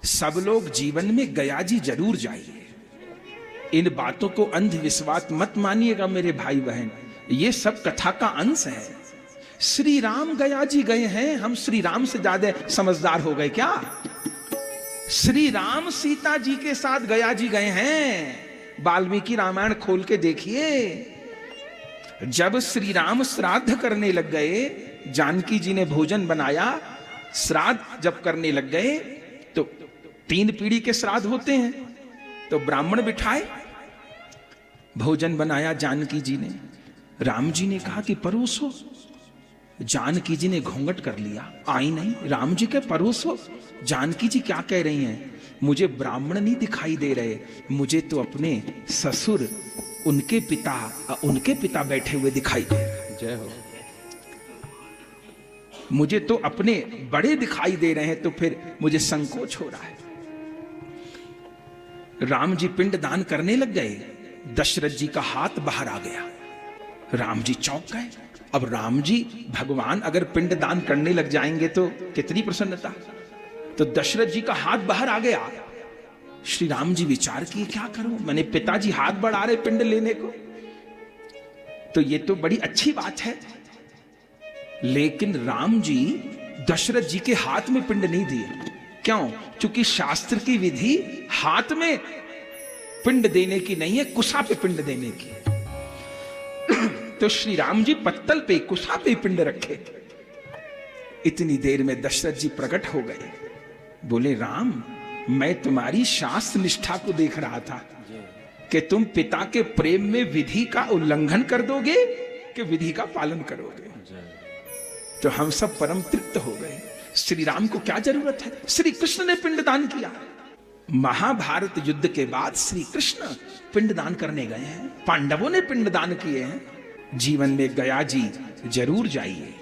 सब लोग जीवन में गया जी जरूर जाइए। इन बातों को अंधविश्वास मत मानिएगा मेरे भाई बहन, ये सब कथा का अंश है। श्री राम गया जी गए हैं, हम श्री राम से ज्यादा समझदार हो गए क्या? श्री राम सीता जी के साथ गया जी गए हैं। वाल्मीकि रामायण खोल के देखिए, जब श्री राम श्राद्ध करने लग गए, जानकी जी ने भोजन बनाया, श्राद्ध जब करने लग गए तो 3 पीढ़ी के श्राद्ध होते हैं, तो ब्राह्मण बिठाए, भोजन बनाया जानकी जी ने। राम जी ने कहा कि परोसो। जानकी जी ने घूंघट कर लिया, आई नहीं। राम जी के परोसो। जानकी जी क्या कह रही हैं? मुझे ब्राह्मण नहीं दिखाई दे रहे, मुझे तो अपने ससुर, उनके पिता बैठे हुए दिखाई दे रहे। जय हो। मुझे तो अपने बड़े दिखाई दे रहे हैं, तो फिर मुझे संकोच हो रहा है। राम जी पिंड दान करने लग गए, दशरथ जी का हाथ बाहर आ गया। राम जी चौंक गए। अब राम जी भगवान अगर पिंड दान करने लग जाएंगे तो कितनी प्रसन्नता। तो दशरथ जी का हाथ बाहर आ गया। श्री राम जी विचार किए, क्या करूं, मैंने पिताजी हाथ बढ़ा रहे पिंड लेने को, तो ये तो बड़ी अच्छी बात है। लेकिन राम जी दशरथ जी के हाथ में पिंड नहीं दिए। क्यों? क्योंकि शास्त्र की विधि हाथ में पिंड देने की नहीं है, कुसा पे पिंड देने की। तो श्री राम जी पत्तल पे, कुसा पे पिंड रखे। इतनी देर में दशरथ जी प्रकट हो गए, बोले राम, मैं तुम्हारी शास्त्र निष्ठा को देख रहा था कि तुम पिता के प्रेम में विधि का उल्लंघन कर दोगे कि विधि का पालन करोगे। तो हम सब परम तृप्त हो गए। श्री राम को क्या जरूरत है, श्री कृष्ण ने पिंडदान किया। महाभारत युद्ध के बाद श्री कृष्ण पिंडदान करने गए हैं, पांडवों ने पिंडदान किए हैं। जीवन में गया जी जरूर जाइए।